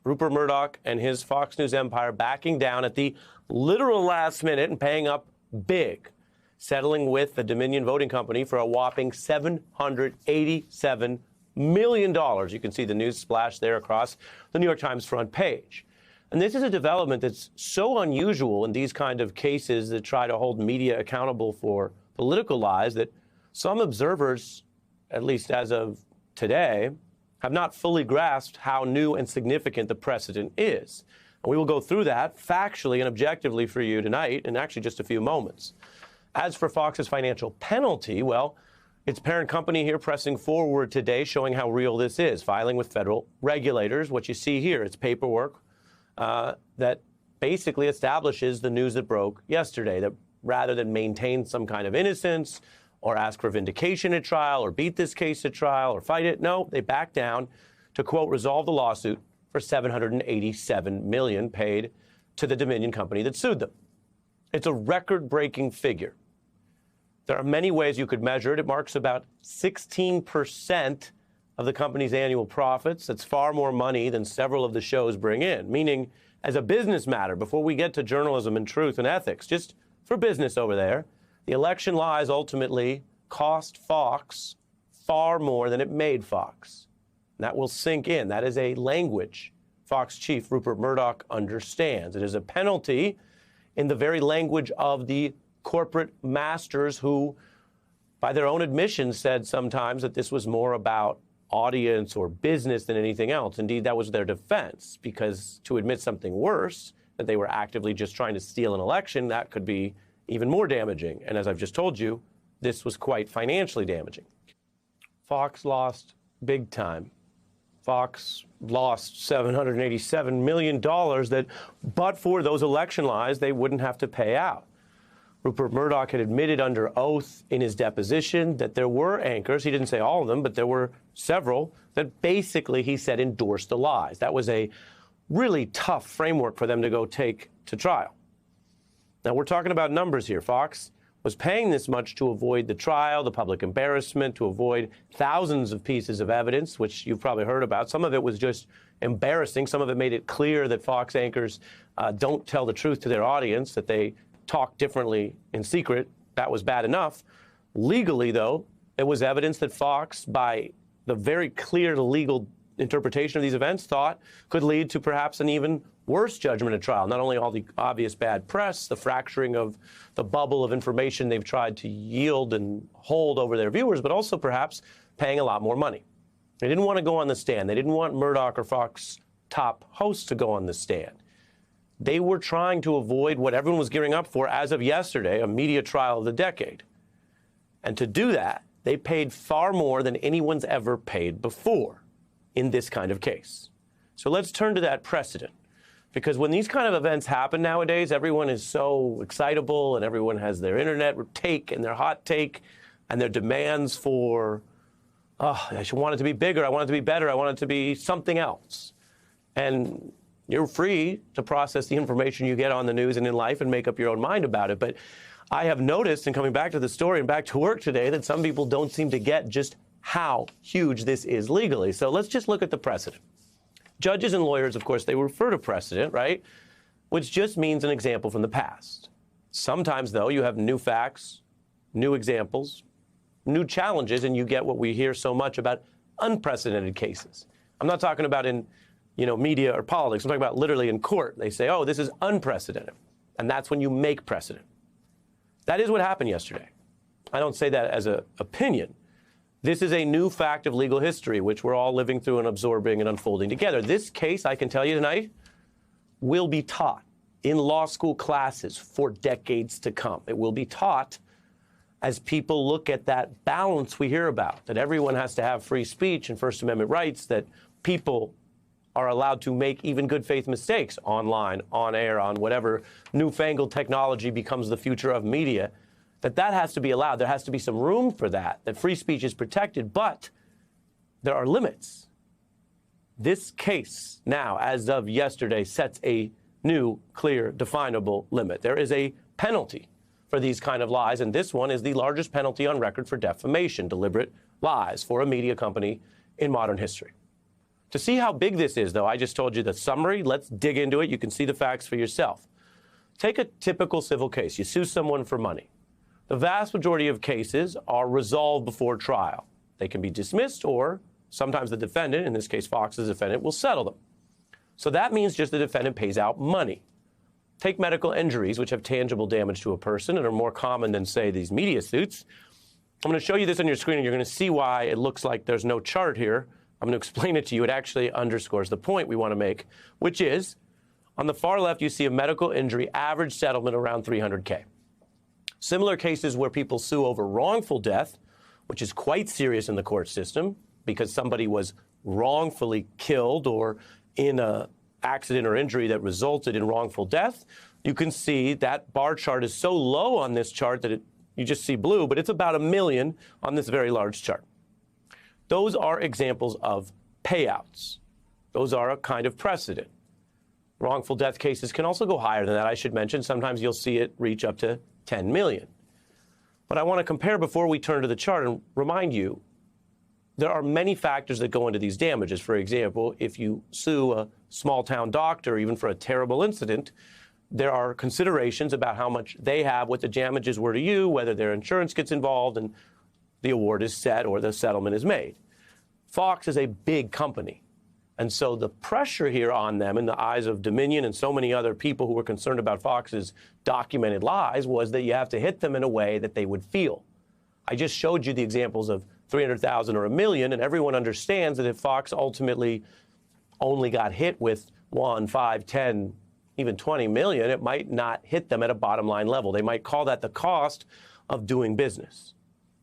Rupert Murdoch and his Fox News empire backing down at the literal last minute and paying up big, settling with the Dominion Voting Company for a whopping $787 million. You can see the news splash there across the New York Times front page. And this is a development that's so unusual in these kind of cases that try to hold media accountable for political lies that some observers, at least as of today, have not fully grasped how new and significant the precedent is. And we will go through that factually and objectively for you tonight in actually just a few moments. As for Fox's financial penalty, well, its parent company here pressing forward today, showing how real this is, filing with federal regulators. What you see here, it's paperwork that basically establishes the news that broke yesterday, that rather than maintain some kind of innocence or ask for vindication at trial or beat this case at trial or fight it, no, they back down to, quote, resolve the lawsuit for $787 million paid to the Dominion company that sued them. It's a record-breaking figure. There are many ways you could measure it. It marks about 16% of the company's annual profits. That's far more money than several of the shows bring in, meaning as a business matter, before we get to journalism and truth and ethics, just for business over there, the election lies ultimately cost Fox far more than it made Fox. And that will sink in. That is a language Fox chief Rupert Murdoch understands. It is a penalty in the very language of the corporate masters who, by their own admission, said sometimes that this was more about audience or business than anything else. Indeed, that was their defense, because to admit something worse, that they were actively just trying to steal an election, that could be even more damaging. And as I've just told you, this was quite financially damaging. Fox lost big time. Fox lost $787 million that, but for those election lies, they wouldn't have to pay out. Rupert Murdoch had admitted under oath in his deposition that there were anchors, he didn't say all of them, but there were several that basically, he said, endorsed the lies. That was a really tough framework for them to go take to trial. Now, we're talking about numbers here. Fox was paying this much to avoid the trial, the public embarrassment, to avoid thousands of pieces of evidence, which you've probably heard about. Some of it was just embarrassing. Some of it made it clear that Fox anchors don't tell the truth to their audience, that they talk differently in secret. That was bad enough. Legally, though, it was evidence that Fox, by the very clear legal interpretation of these events, thought could lead to perhaps an even worse judgment at trial. Not only all the obvious bad press, the fracturing of the bubble of information they've tried to yield and hold over their viewers, but also perhaps paying a lot more money. They didn't want to go on the stand. They didn't want Murdoch or Fox top hosts to go on the stand. They were trying to avoid what everyone was gearing up for as of yesterday, a media trial of the decade. And to do that, they paid far more than anyone's ever paid before in this kind of case. So let's turn to that precedent. Because when these kind of events happen nowadays, everyone is so excitable and everyone has their internet take and their hot take and their demands for, oh, I should want it to be bigger, I want it to be better, I want it to be something else. And you're free to process the information you get on the news and in life and make up your own mind about it. But I have noticed, in coming back to the story and back to work today, that some people don't seem to get just how huge this is legally. So let's just look at the precedent. Judges and lawyers, of course, they refer to precedent, right? Which just means an example from the past. Sometimes, though, you have new facts, new examples, new challenges, and you get what we hear so much about, unprecedented cases. I'm not talking about in media or politics. I'm talking about literally in court. They say, oh, this is unprecedented. And that's when you make precedent. That is what happened yesterday. I don't say that as an opinion. This is a new fact of legal history, which we're all living through and absorbing and unfolding together. This case, I can tell you tonight, will be taught in law school classes for decades to come. It will be taught as people look at that balance we hear about, that everyone has to have free speech and First Amendment rights, that people are allowed to make even good faith mistakes online, on air, on whatever newfangled technology becomes the future of media, that has to be allowed. There has to be some room for that free speech is protected, but there are limits. This case now, as of yesterday, sets a new, clear, definable limit. There is a penalty for these kind of lies, and this one is the largest penalty on record for defamation, deliberate lies for a media company in modern history. To see how big this is, though, I just told you the summary. Let's dig into it. You can see the facts for yourself. Take a typical civil case. You sue someone for money. The vast majority of cases are resolved before trial. They can be dismissed, or sometimes the defendant, in this case Fox's defendant, will settle them. So that means just the defendant pays out money. Take medical injuries, which have tangible damage to a person and are more common than, say, these media suits. I'm going to show you this on your screen, and you're going to see why it looks like there's no chart here. I'm going to explain it to you. It actually underscores the point we want to make, which is, on the far left, you see a medical injury average settlement around $300K. Similar cases where people sue over wrongful death, which is quite serious in the court system because somebody was wrongfully killed or in an accident or injury that resulted in wrongful death. You can see that bar chart is so low on this chart that you just see blue, but it's about 1 million on this very large chart. Those are examples of payouts. Those are a kind of precedent. Wrongful death cases can also go higher than that, I should mention. Sometimes you'll see it reach up to 10 million. But I want to compare before we turn to the chart and remind you, there are many factors that go into these damages. For example, if you sue a small-town doctor, even for a terrible incident, there are considerations about how much they have, what the damages were to you, whether their insurance gets involved, and the award is set or the settlement is made. Fox is a big company. And so the pressure here on them in the eyes of Dominion and so many other people who were concerned about Fox's documented lies was that you have to hit them in a way that they would feel. I just showed you the examples of 300,000 or 1 million, and everyone understands that if Fox ultimately only got hit with 1, 5, 10, even 20 million, it might not hit them at a bottom line level. They might call that the cost of doing business.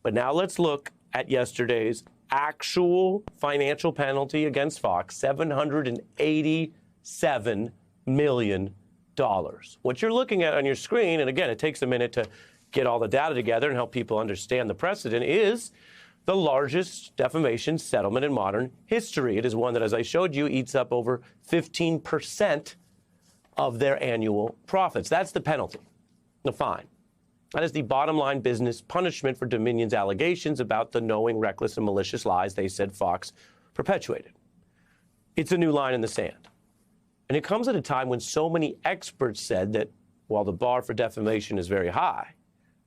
But now let's look at yesterday's actual financial penalty against Fox, $787 million. What you're looking at on your screen, and again, it takes a minute to get all the data together and help people understand the precedent, is the largest defamation settlement in modern history. It is one that, as I showed you, eats up over 15% of their annual profits. That's the penalty, the fine. That is the bottom line business punishment for Dominion's allegations about the knowing, reckless, and malicious lies they said Fox perpetuated. It's a new line in the sand. And it comes at a time when so many experts said that while the bar for defamation is very high,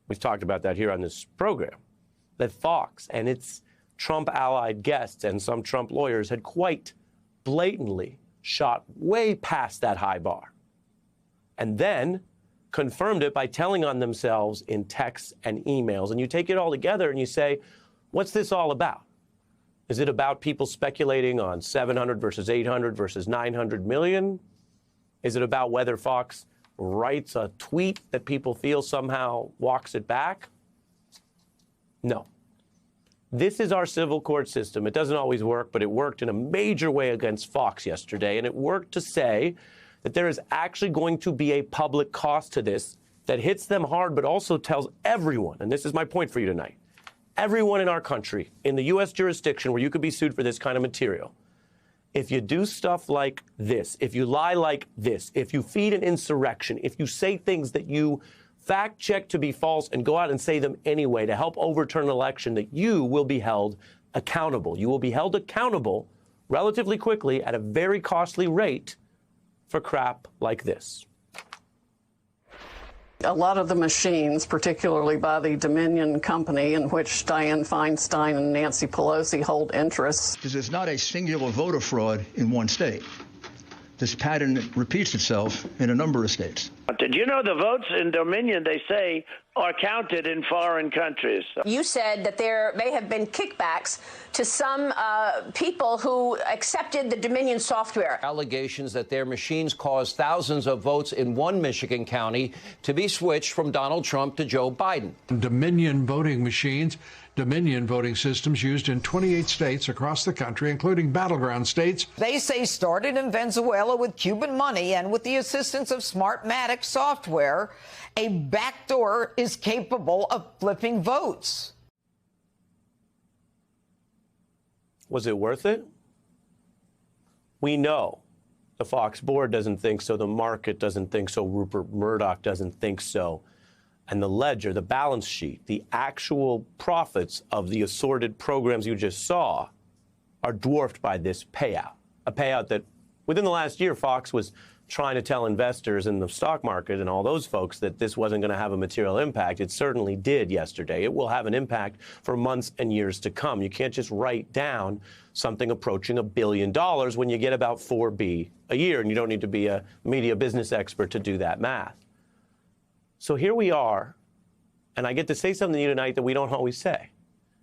we've talked about that here on this program, that Fox and its Trump-allied guests and some Trump lawyers had quite blatantly shot way past that high bar. And then confirmed it by telling on themselves in texts and emails. And you take it all together and you say, what's this all about? Is it about people speculating on 700 versus 800 versus 900 million? Is it about whether Fox writes a tweet that people feel somehow walks it back? No. This is our civil court system. It doesn't always work, but it worked in a major way against Fox yesterday. And it worked to say that there is actually going to be a public cost to this that hits them hard, but also tells everyone, and this is my point for you tonight, everyone in our country, in the U.S. jurisdiction where you could be sued for this kind of material, if you do stuff like this, if you lie like this, if you feed an insurrection, if you say things that you fact-check to be false and go out and say them anyway to help overturn an election, that you will be held accountable. You will be held accountable relatively quickly at a very costly rate for crap like this. A lot of the machines, particularly by the Dominion company, in which Dianne Feinstein and Nancy Pelosi hold interests. Because there's not a singular voter fraud in one state. This pattern repeats itself in a number of states. Did you know the votes in Dominion, they say, are counted in foreign countries? You said that there may have been kickbacks to some people who accepted the Dominion software. Allegations that their machines caused thousands of votes in one Michigan county to be switched from Donald Trump to Joe Biden. Dominion voting machines, Dominion voting systems used in 28 states across the country, including battleground states. They say started in Venezuela with Cuban money and with the assistance of Smartmatic software, a backdoor is capable of flipping votes. Was it worth it? We know the Fox board doesn't think so, the market doesn't think so, Rupert Murdoch doesn't think so. And the ledger, the balance sheet, the actual profits of the assorted programs you just saw are dwarfed by this payout. a payout that within the last year, Fox was trying to tell investors in the stock market and all those folks that this wasn't going to have a material impact. It certainly did yesterday. It will have an impact for months and years to come. You can't just write down something approaching $1 billion when you get about $4 a year, and you don't need to be a media business expert to do that math. So here we are, and I get to say something to you tonight that we don't always say,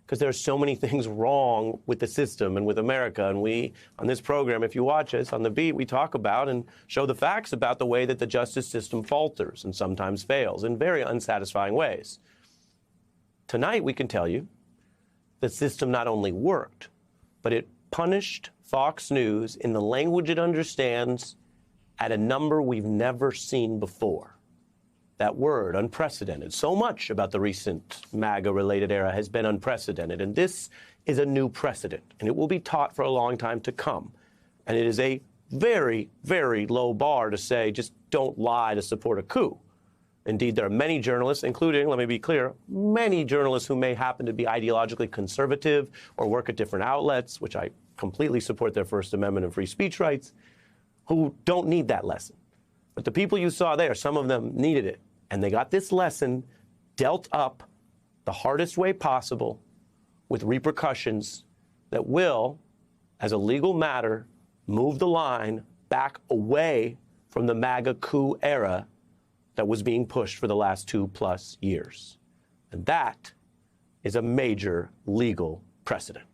because there are so many things wrong with the system and with America. And we, on this program, if you watch us on The Beat, we talk about and show the facts about the way that the justice system falters and sometimes fails in very unsatisfying ways. Tonight, we can tell you the system not only worked, but it punished Fox News in the language it understands at a number we've never seen before. That word, unprecedented. So much about the recent MAGA-related era has been unprecedented, and this is a new precedent, and it will be taught for a long time to come. And it is a very, very low bar to say, just don't lie to support a coup. Indeed, there are many journalists, including, let me be clear, many journalists who may happen to be ideologically conservative or work at different outlets, which I completely support their First Amendment and free speech rights, who don't need that lesson. But the people you saw there, some of them needed it. And they got this lesson dealt up the hardest way possible with repercussions that will, as a legal matter, move the line back away from the MAGA coup era that was being pushed for the last 2+ years. And that is a major legal precedent.